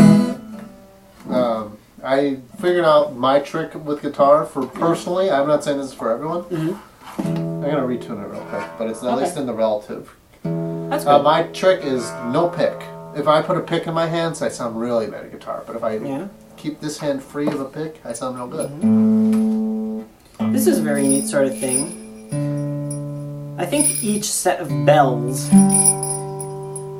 I figured out my trick with guitar for personally. I'm not saying this is for everyone.
Mm-hmm.
I'm gonna retune it real quick, but it's at least in the relative.
That's good.
My trick is no pick. If I put a pick in my hands, I sound really bad at guitar. But if I keep this hand free of a pick, I sound real good.
Mm-hmm. This is a very neat sort of thing. I think each set of bells,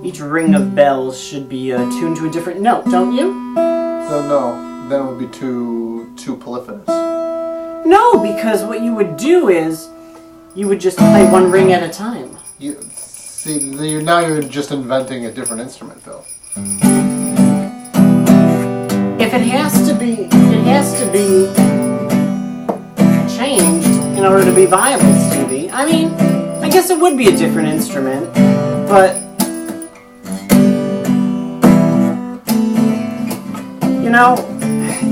each ring of bells should be tuned to a different note, don't you?
No, then it would be too polyphonous.
No, because what you would do is you would just play one ring at a time.
Now you're just inventing a different instrument, Phil.
If it has to be changed in order to be viable, Stevie. I mean, I guess it would be a different instrument, but you know,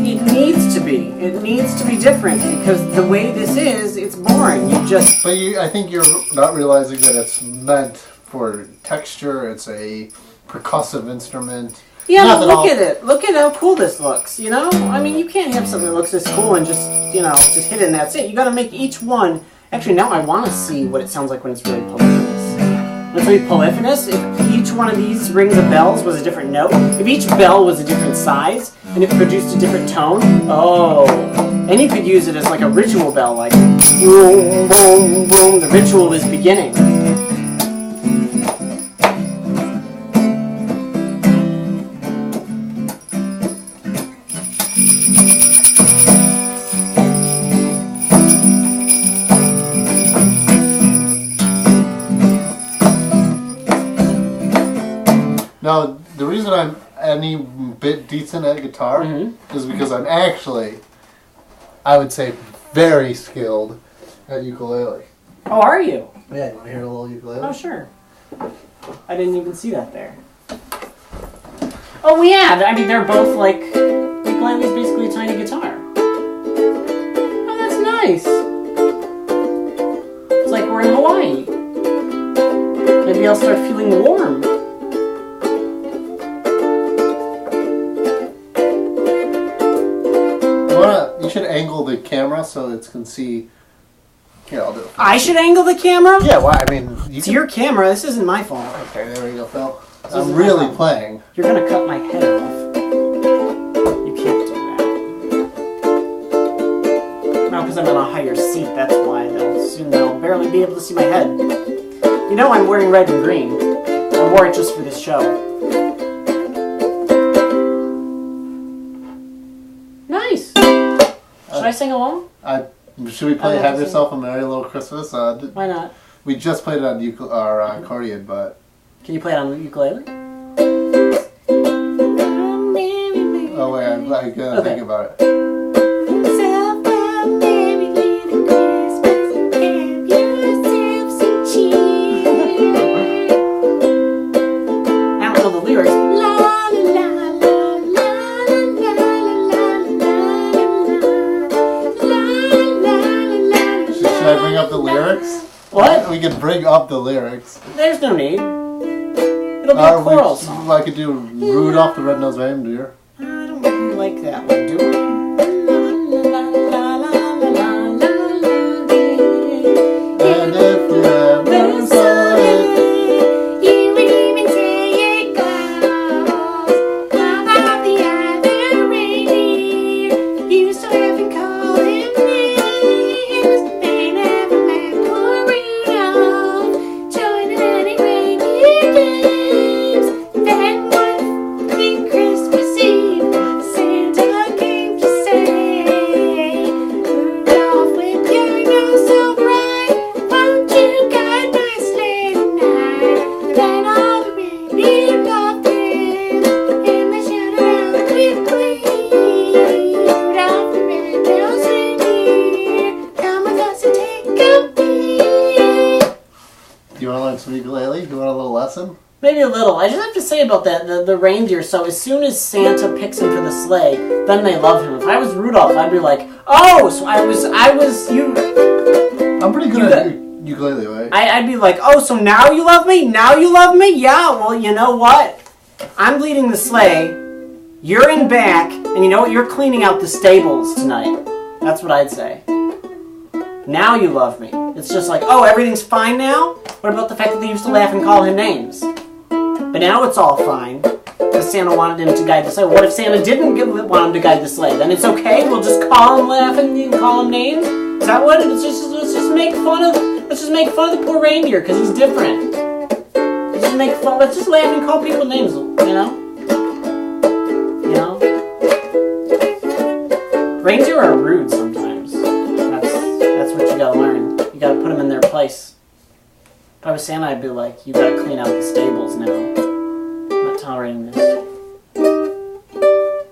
it needs to be. It needs to be different because the way this is, it's boring.
But I think you're not realizing that it's meant for texture. It's a percussive instrument.
Yeah, but look at it. Look at how cool this looks, you know? I mean, you can't have something that looks this cool and just hit it and that's it. You gotta make each one... Actually, now I want to see what it sounds like when it's really polyphonous. When it's really polyphonous, if each one of these rings of bells was a different note, if each bell was a different size, and if it produced a different tone, and you could use it as like a ritual bell, like boom, boom, boom, the ritual is beginning.
Now, the reason I'm any bit decent at guitar is because I'm actually, I would say, very skilled at ukulele.
Oh, are you?
Yeah, you want to hear a little ukulele?
Oh, sure. I didn't even see that there. Oh, yeah. I mean, they're both like... Ukulele is basically a tiny guitar. Oh, that's nice. It's like we're in Hawaii. Maybe I'll start feeling warm.
You should angle the camera so it can see... Here, I'll do it.
I should angle the camera?
Yeah, well, I mean...
It's your camera. This isn't my phone.
Okay, there we go, Phil. I'm really playing.
You're going to cut my head off. You can't do that. No, because I'm on a higher seat. That's why. They'll barely be able to see my head. You know I'm wearing red and green. I wore it just for this show. Nice. Should I sing along?
Should we play "Have Yourself a Merry Little Christmas"?
Why not?
We just played it on our accordion, but...
Can you play it on the ukulele?
Oh wait, I gotta think about it.
I don't know the lyrics.
Should I bring up the lyrics?
What?
We could bring up the lyrics.
There's no need. It'll be a choral song.
I could do Rudolph the Red-Nosed Reindeer.
I don't really like that one, do I?
And if you ever saw it,
You would even say it goes. How about the other reindeer? You still haven't called him name.
some ukulele? You want a little lesson?
Maybe a little. I just have to say about that, the reindeer. So as soon as Santa picks him for the sleigh, then they love him. If I was Rudolph, I'd be like, oh, so I was you.
I'm pretty good at ukulele, right?
I'd be like, oh, so now you love me? Now you love me? Yeah, well, you know what? I'm leading the sleigh, you're in back, and you know what? You're cleaning out the stables tonight. That's what I'd say. Now you love me. It's just like, oh, everything's fine now? What about the fact that they used to laugh and call him names? But now it's all fine, because Santa wanted him to guide the sleigh. What if Santa didn't want him to guide the sleigh? Then it's okay? We'll just call him laughing and call him names? Is that what? Let's just make fun of the poor reindeer, because he's different. Let's just laugh and call people names, you know? You know? Reindeer are rude sometimes. That's what you gotta learn. You gotta put them in their place. If I was Santa, I'd be like, you gotta clean out the stables now. I'm not tolerating this.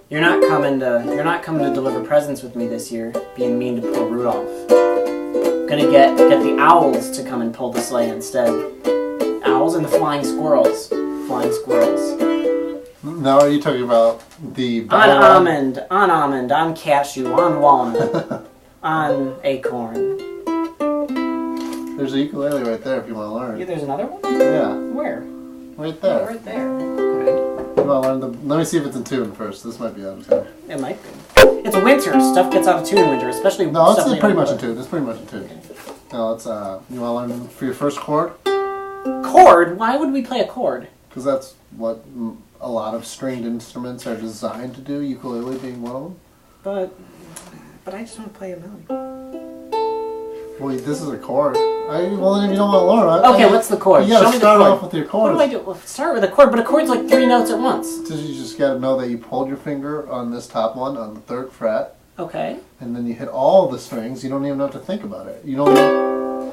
You're not coming to deliver presents with me this year, being mean to poor Rudolph. I'm gonna get the owls to come and pull the sleigh instead. Owls and the flying squirrels. Flying squirrels.
Now are you talking about the...
On almond, on cashew, on walnut, on acorn.
There's a ukulele right there if you want to learn.
Yeah, there's another one?
Yeah.
Where?
Right
Oh,
there.
right there. Okay.
You want to learn let me see if it's in tune first. This might be out of tune.
It might be. It's winter. Stuff gets out of tune in winter, especially
No,
stuff
it's
made
pretty
of
much in
wood.
tune. It's pretty much in tune. No, it's you want to learn for your first chord?
Chord? Why would we play a chord?
Because that's what a lot of stringed instruments are designed to do. Ukulele being one of them.
But I just want to play a melody.
Well, this is a chord. Well, then if you don't want to learn it...
Okay, what's the chord?
You got
Show
to
me the
start
chord.
off with your
What
chords.
do I do? Well, start with a chord, but a chord's like 3 notes at once.
So you just got to know that you pulled your finger on this top one on the 3rd fret,
Okay.
and then you hit all the strings. You don't even have to think about it. You don't...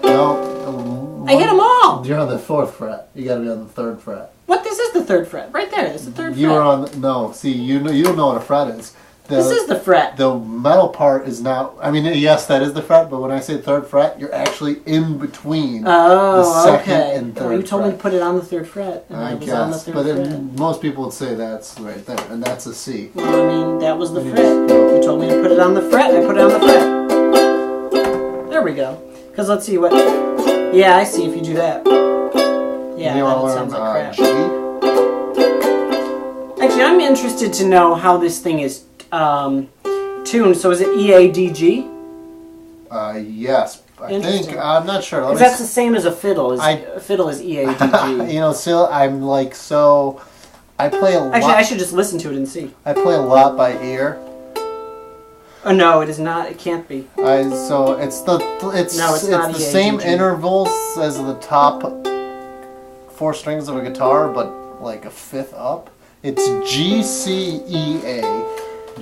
No.
I hit them all!
You're on the 4th fret. You got to be on the 3rd fret.
What? This is the 3rd fret. Right there. This is the 3rd
You
fret.
are on... No. See, you don't know what a fret is.
This is the fret.
The metal part is not... I mean, yes, that is the fret, but when I say 3rd fret, you're actually in between the
Oh,
2nd
okay.
and 3rd
Well, you told me to
fret.
put it on the 3rd fret. And
I
it was on the
guess,
3rd
but
fret.
most people would say that's right there, and that's a C.
Well, I mean, that was the fret. You told me to put it on the fret, and I put it on the fret. There we go. Because let's see what... Yeah, I see if you do that. Yeah,
you want
that
to
sounds like crap.
G?
Actually, I'm interested to know how this thing is tuned. So is it E-A-D-G?
Yes. I
Interesting.
think, I'm not sure. Let
Because
me
that's the same as a fiddle. A fiddle is E-A-D-G.
You know, still, I'm like so... I play a lot...
Actually, I should just listen to it and see.
I play a lot by ear.
Oh, no, it is not. It can't be.
So it's
No, it's not
the same
EAGG.
intervals as the top 4 strings of a guitar, but like a 5th up. It's G, C, E, A.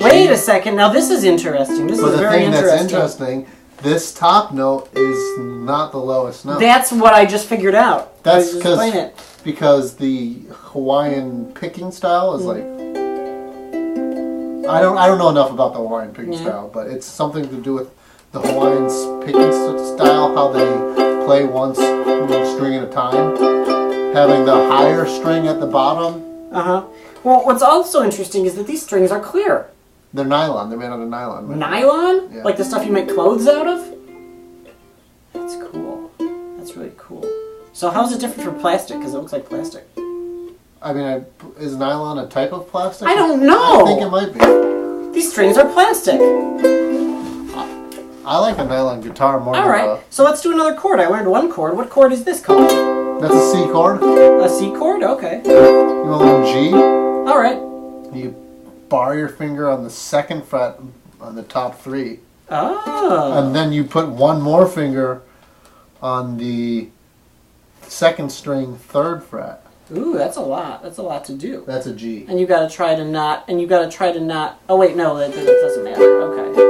Wait a second. Now, this is interesting. This
But
is
the
very
thing
interesting.
that's interesting, this top note is not the lowest note.
That's what I just figured out.
That's
Just explain it.
because the Hawaiian picking style is like... I don't know enough about the Hawaiian picking style, but it's something to do with the Hawaiians picking style, how they play one string at a time. Having the higher string at the bottom.
Uh-huh. Well, what's also interesting is that these strings are clear.
They're nylon. They're made out of nylon.
Nylon?
Yeah.
Like the stuff you make clothes out of? That's cool. That's really cool. So how is it different from plastic? Because it looks like plastic.
I mean, is nylon a type of plastic?
I don't know.
I think it might be.
These strings are plastic.
I like a nylon guitar more
All
than
right. So let's do another chord. I learned one chord. What chord is this called?
That's a C chord.
A C chord? Okay.
You want to learn G?
All right.
You bar your finger on the 2nd fret on the top 3.
Oh.
And then you put one more finger on the 2nd string 3rd fret.
Ooh, that's a lot. That's a lot to do.
That's a G.
And you gotta try to not. Oh wait, no, that doesn't matter. Okay.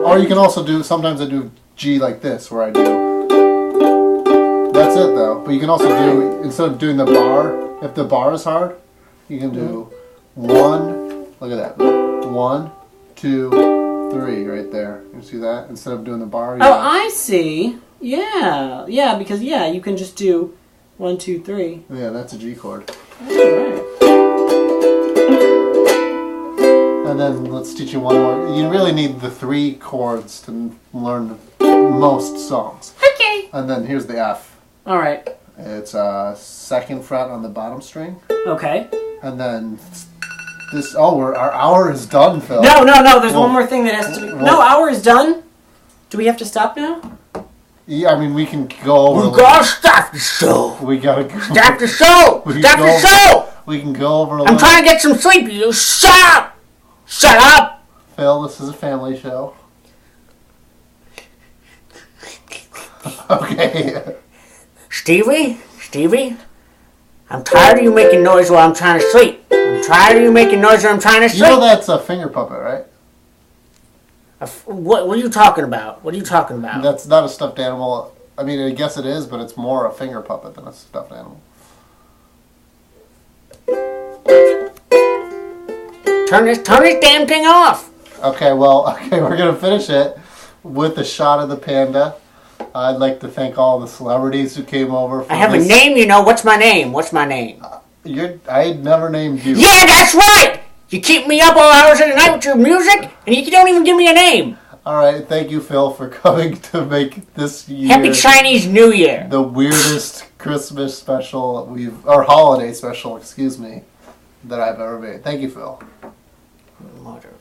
Or you can also do, sometimes I do G like this, where I do... That's it though. But you can also do, instead of doing the bar, if the bar is hard, you can do 1, look at that, 1, 2, 3 right there. You see that? Instead of doing the bar, you
Oh, I see. Yeah, because you can just do 1, 2, 3.
Yeah, that's a G chord.
Alright.
And then let's teach you one more. You really need the 3 chords to learn most songs.
Okay.
And then here's the F.
Alright.
It's a 2nd fret on the bottom string.
Okay.
And then this. Oh, our hour is done, Phil.
No. There's one more thing that has to be. No, hour is done. Do we have to stop now?
Yeah, I mean we can go over.
We gotta stop the show.
We gotta go.
Stop the show.
We
Stop
go
the
over-
show.
We can go over.
I'm trying to get some sleep. You shut up. Shut up.
Phil, this is a family show. Okay.
Stevie, I'm tired of you making noise while I'm trying to sleep. I'm tired of you making noise while I'm trying to
You
sleep.
know that's a finger puppet, right?
What are you talking about? What are you talking about?
That's not a stuffed animal. I mean, I guess it is, but it's more a finger puppet than a stuffed animal.
Turn this damn thing off.
Okay, we're gonna finish it with a shot of the panda. I'd like to thank all the celebrities who came over. For
I have
this.
a name, you know. What's my name?
I never named you.
Yeah, that's right. You keep me up all hours of the night with your music, and you don't even give me a name.
All right, thank you, Phil, for coming to make this year
Happy Chinese New Year.
the weirdest Christmas special or holiday special, excuse me, that I've ever made. Thank you, Phil.
Mother.